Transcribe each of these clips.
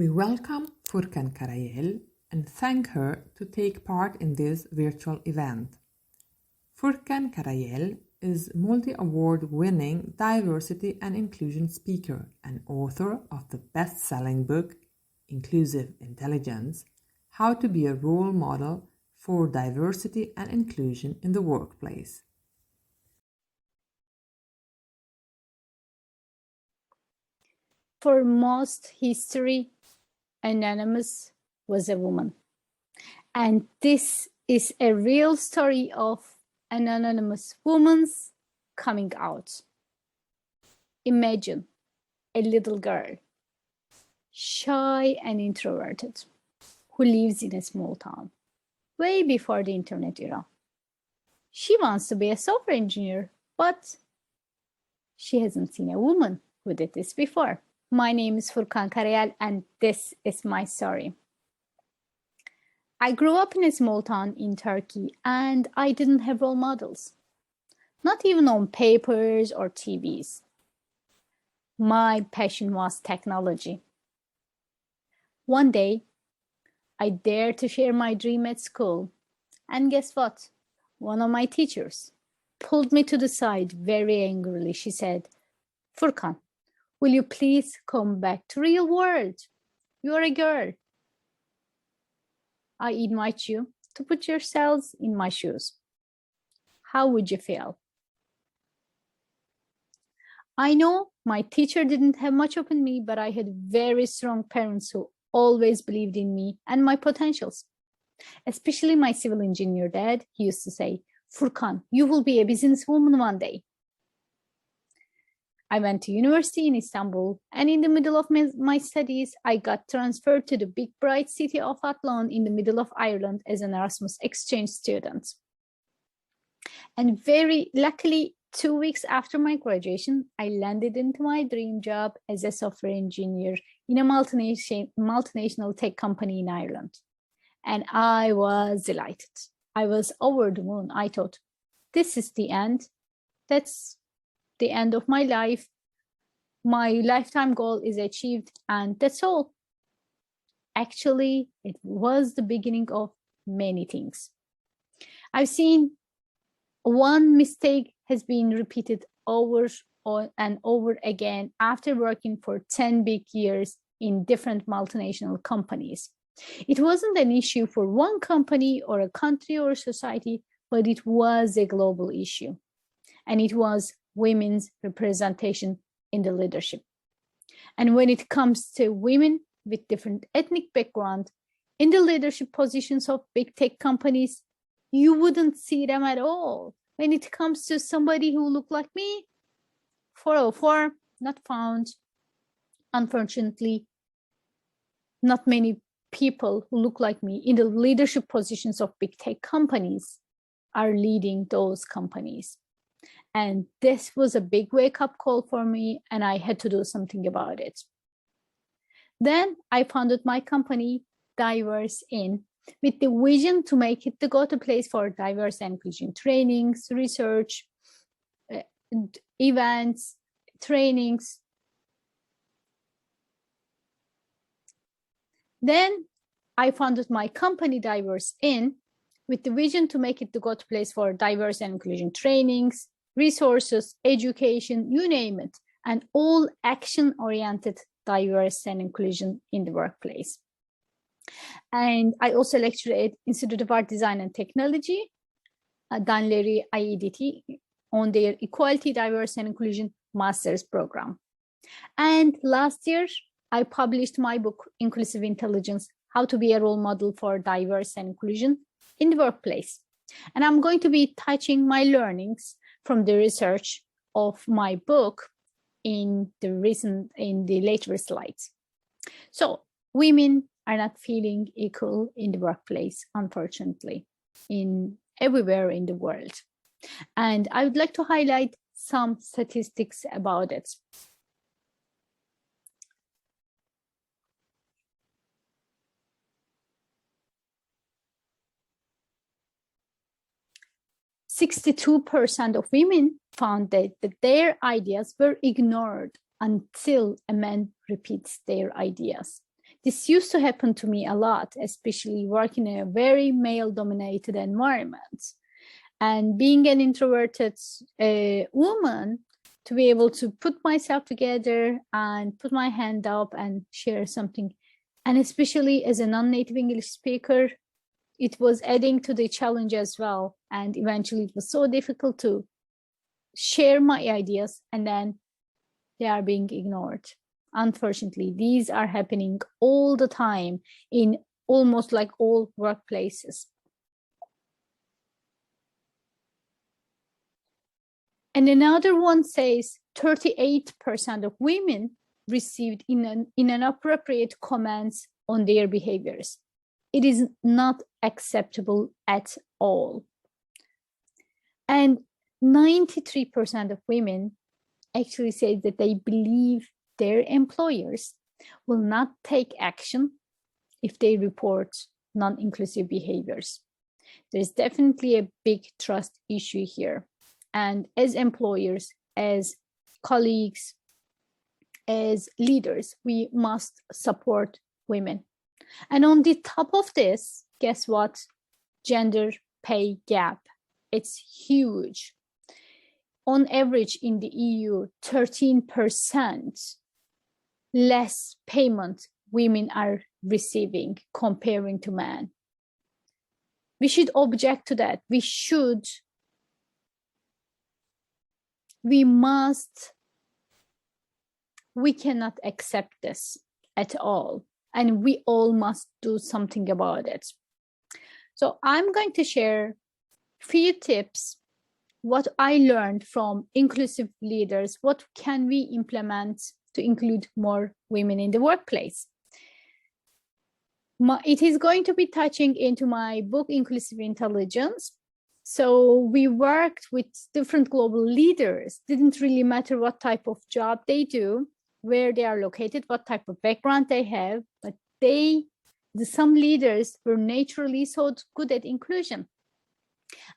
We welcome Furkan Karayel and thank her to take part in this virtual event. Furkan Karayel is multi-award-winning diversity and inclusion speaker and author of the best-selling book, Inclusive Intelligence, How to be a Role Model for Diversity and Inclusion in the Workplace. For most history, Anonymous was a woman. And this is a real story of an anonymous woman's coming out. Imagine a little girl, shy and introverted, who lives in a small town, way before the internet era. She wants to be a software engineer, but she hasn't seen a woman who did this before. My name is Furkan Karayel, and this is my story. I grew up in a small town in Turkey, and I didn't have role models, not even on papers or TVs. My passion was technology. One day, I dared to share my dream at school, and guess what? One of my teachers pulled me to the side very angrily. She said, "Furkan, will you please come back to real world? You're a girl. I invite you to put yourselves in my shoes. How would you feel?" I know my teacher didn't have much of me, but I had very strong parents who always believed in me and my potentials. Especially my civil engineer dad, he used to say, "Furkan, you will be a businesswoman one day." I went to university in Istanbul, and in the middle of my studies, I got transferred to the big bright city of Athlone in the middle of Ireland as an Erasmus exchange student. And very luckily, 2 weeks after my graduation, I landed into my dream job as a software engineer in a multinational tech company in Ireland. And I was delighted. I was over the moon. I thought, this is the end. That's the end of my life. My lifetime goal is achieved, and that's all. Actually, it was the beginning of many things. I've seen one mistake has been repeated over and over again after working for 10 big years in different multinational companies. It wasn't an issue for one company or a country or a society, but it was a global issue. And it was women's representation in the leadership. And when it comes to women with different ethnic background in the leadership positions of big tech companies, you wouldn't see them at all. When it comes to somebody who looked like me, 404, not found. Unfortunately, not many people who look like me in the leadership positions of big tech companies are leading those companies. And this was a big wake-up call for me, and I had to do something about it. Then I founded my company, Diverse In, with the vision to make it the go-to place for diverse and inclusion trainings, research, events, trainings. Then I founded my company, Diverse In, with the vision to make it the go-to place for diverse and inclusion trainings, resources, education, you name it, and all action-oriented diversity and inclusion in the workplace. And I also lecture at Institute of Art, Design and Technology, Donne, IEDT, on their Equality, Diversity and Inclusion Master's Program. And last year, I published my book, Inclusive Intelligence, How to be a Role Model for Diversity and Inclusion in the Workplace. And I'm going to be touching my learnings from the research of my book in the later slides. So women are not feeling equal in the workplace, unfortunately, everywhere in the world. And I would like to highlight some statistics about it. "62% of women found that their ideas were ignored until a man repeats their ideas. This used to happen to me a lot, especially working in a very male-dominated environment. And being an introverted woman, to be able to put myself together and put my hand up and share something, and especially as a non-native English speaker, it was adding to the challenge as well. And eventually it was so difficult to share my ideas, and then they are being ignored. Unfortunately, these are happening all the time in almost like all workplaces. And another one says 38% of women received inappropriate comments on their behaviors. It is not acceptable at all. And 93% of women actually say that they believe their employers will not take action if they report non-inclusive behaviors. There's definitely a big trust issue here. And as employers, as colleagues, as leaders, we must support women. And on the top of this, guess what? Gender pay gap. It's huge. On average in the EU, 13% less payment women are receiving comparing to men. We should object to that. We cannot accept this at all. And we all must do something about it. So I'm going to share a few tips, what I learned from inclusive leaders, what can we implement to include more women in the workplace. It is going to be touching into my book, Inclusive Intelligence. So we worked with different global leaders. Didn't really matter what type of job they do, where they are located, what type of background they have, but some leaders were naturally so good at inclusion.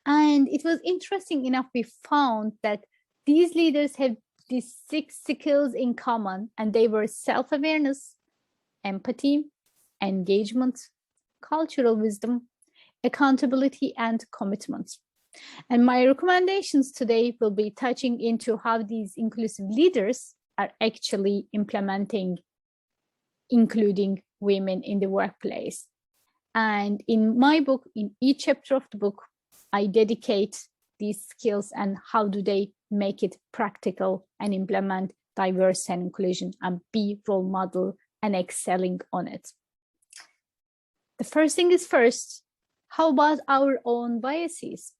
And it was interesting enough, we found that these leaders have these 6 skills in common, and they were self-awareness, empathy, engagement, cultural wisdom, accountability, and commitment. And my recommendations today will be touching into how these inclusive leaders are actually implementing, including women in the workplace. And in my book, in each chapter of the book, I dedicate these skills and how do they make it practical and implement diverse and inclusion and be role model and excelling on it. The first thing is first, how about our own biases?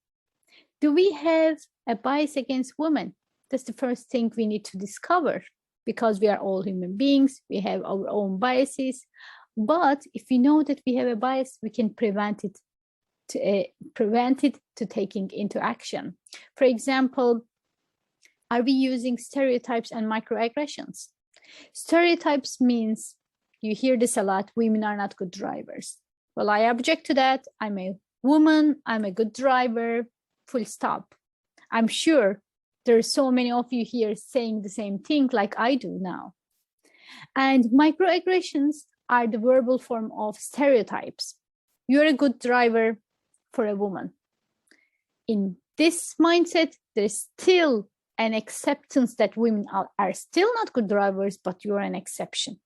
Do we have a bias against women? That's the first thing we need to discover, because we are all human beings, we have our own biases. But if we know that we have a bias, we can prevent it to taking into action. For example, are we using stereotypes and microaggressions? Stereotypes means, you hear this a lot, women are not good drivers. Well, I object to that. I'm a woman, I'm a good driver, full stop. I'm sure there are so many of you here saying the same thing like I do now. And microaggressions are the verbal form of stereotypes. You're a good driver for a woman. In this mindset, there's still an acceptance that women are still not good drivers, but you're an exception.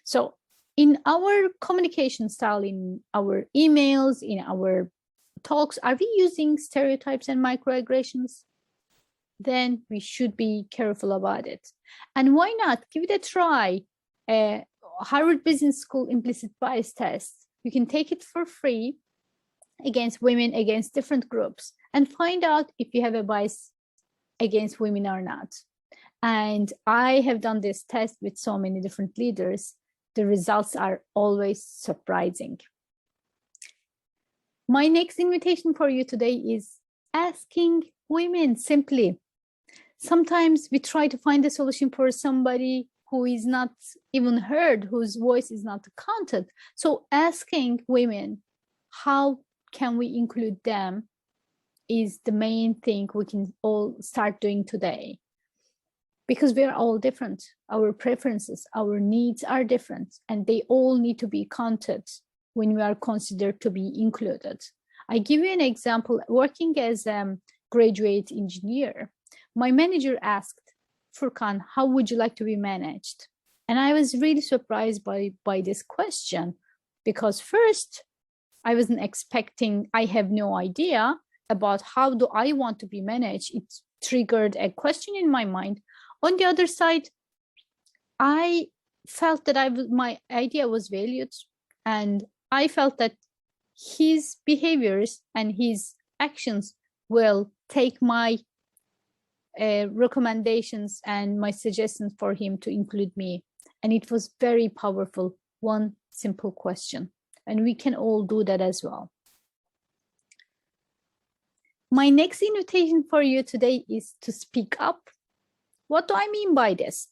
So in our communication style, in our emails, in our talks, are we using stereotypes and microaggressions? Then we should be careful about it. And why not? Give it a try. Harvard Business School implicit bias test. You can take it for free against women, against different groups, and find out if you have a bias against women or not. And I have done this test with so many different leaders. The results are always surprising. My next invitation for you today is asking women simply. Sometimes we try to find a solution for somebody who is not even heard, whose voice is not counted. So asking women, how can we include them, is the main thing we can all start doing today. because we are all different. Our preferences, our needs are different, and they all need to be counted when we are considered to be included. I give you an example. Working as a graduate engineer, my manager asked, Furkan, how would you like to be managed? And I was really surprised by this question, because first, I wasn't expecting, I have no idea about how do I want to be managed. It triggered a question in my mind. On the other side, I felt that my idea was valued, and I felt that his behaviors and his actions will take my recommendations and my suggestions for him to include me. And it was very powerful, one simple question. And we can all do that as well. My next invitation for you today is to speak up. What do I mean by this?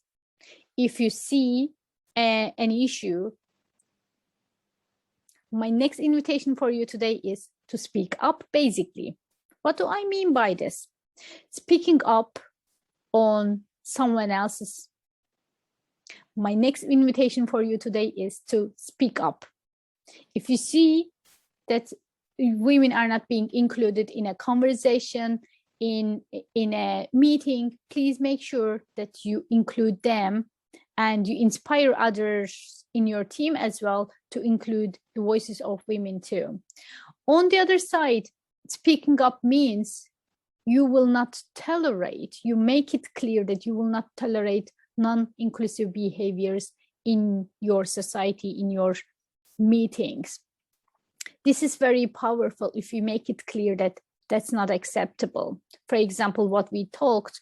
If you see an issue, my next invitation for you today is to speak up, basically. What do I mean by this? Speaking up on someone else's. My next invitation for you today is to speak up. If you see that women are not being included in a conversation, in a meeting, please make sure that you include them and you inspire others in your team as well to include the voices of women too. On the other side, speaking up means you will not tolerate, you make it clear that you will not tolerate non-inclusive behaviors in your society, in your meetings. This is very powerful if you make it clear that that's not acceptable. For example, what we talked,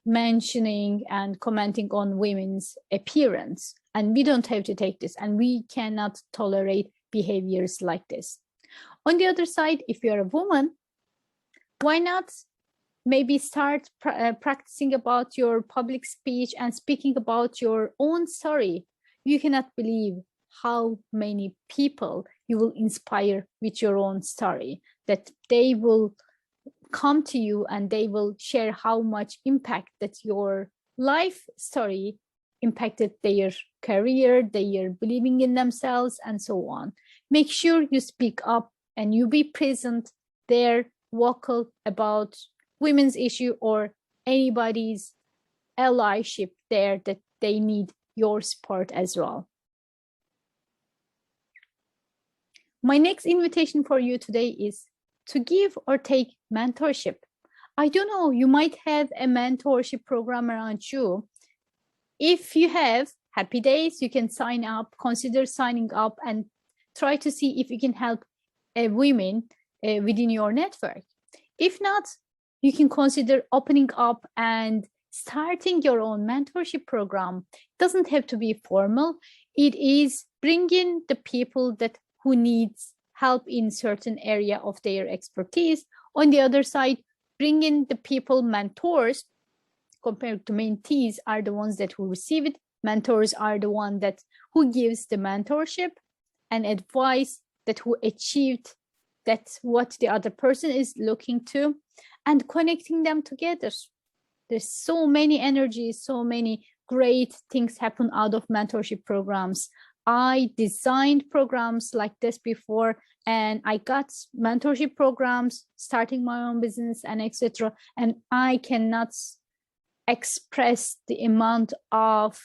mentioning and commenting on women's appearance, and we don't have to take this, and we cannot tolerate behaviors like this. On the other side, if you're a woman, why not maybe start practicing about your public speech and speaking about your own story? You cannot believe how many people you will inspire with your own story, that they will come to you and they will share how much impact that your life story impacted their career, their believing in themselves, and so on. Make sure you speak up and you be present there, vocal about women's issue or anybody's allyship there that they need your support as well. My next invitation for you today is to give or take mentorship. I don't know, you might have a mentorship program around you. If you have, happy days, you can sign up, consider signing up and try to see if you can help women within your network. If not, you can consider opening up and starting your own mentorship program. It doesn't have to be formal. It is bringing the people who needs help in certain area of their expertise. On the other side, bringing the people, mentors, compared to mentees, are the ones that who receive it. Mentors are the one who gives the mentorship and advice that who achieved that's what the other person is looking to, and connecting them together. There's so many energies, so many great things happen out of mentorship programs. I designed programs like this before, and I got mentorship programs, starting my own business and etc. And I cannot express the amount of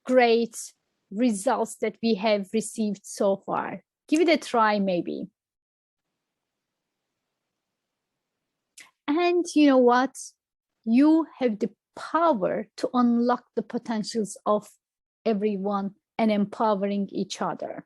great results that we have received so far. Give it a try, maybe. And you know what? You have the power to unlock the potentials of everyone and empowering each other.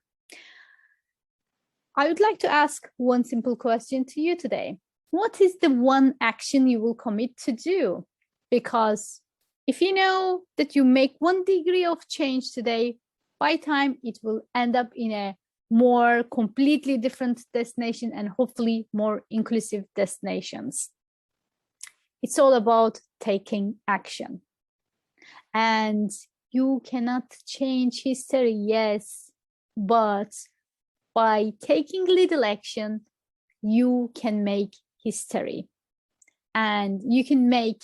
I would like to ask one simple question to you today. What is the one action you will commit to do? Because if you know that you make 1 degree of change today, by time it will end up in a more completely different destination and hopefully more inclusive destinations. It's all about taking action. And you cannot change history, yes, but by taking little action, you can make history. And you can make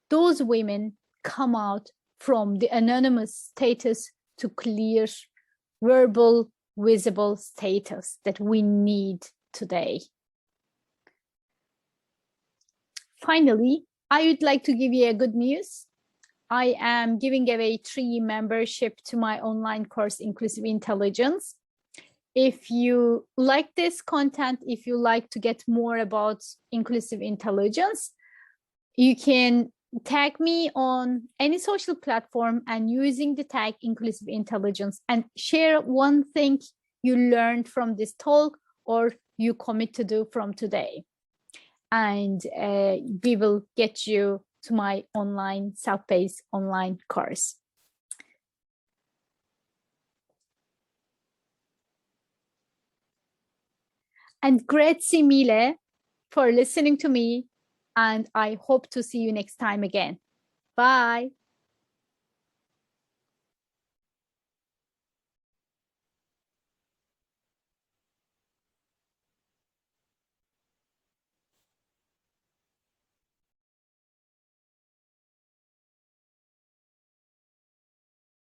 those women come out from the anonymous status to clear, verbal, visible status that we need today. Finally, I would like to give you a good news. I am giving away 3 membership to my online course, Inclusive Intelligence. If you like this content, if you like to get more about inclusive intelligence, you can tag me on any social platform and using the tag inclusive intelligence and share one thing you learned from this talk or you commit to do from today. And we will get you to my online self-paced online course. And grazie mille for listening to me, and I hope to see you next time again. Bye.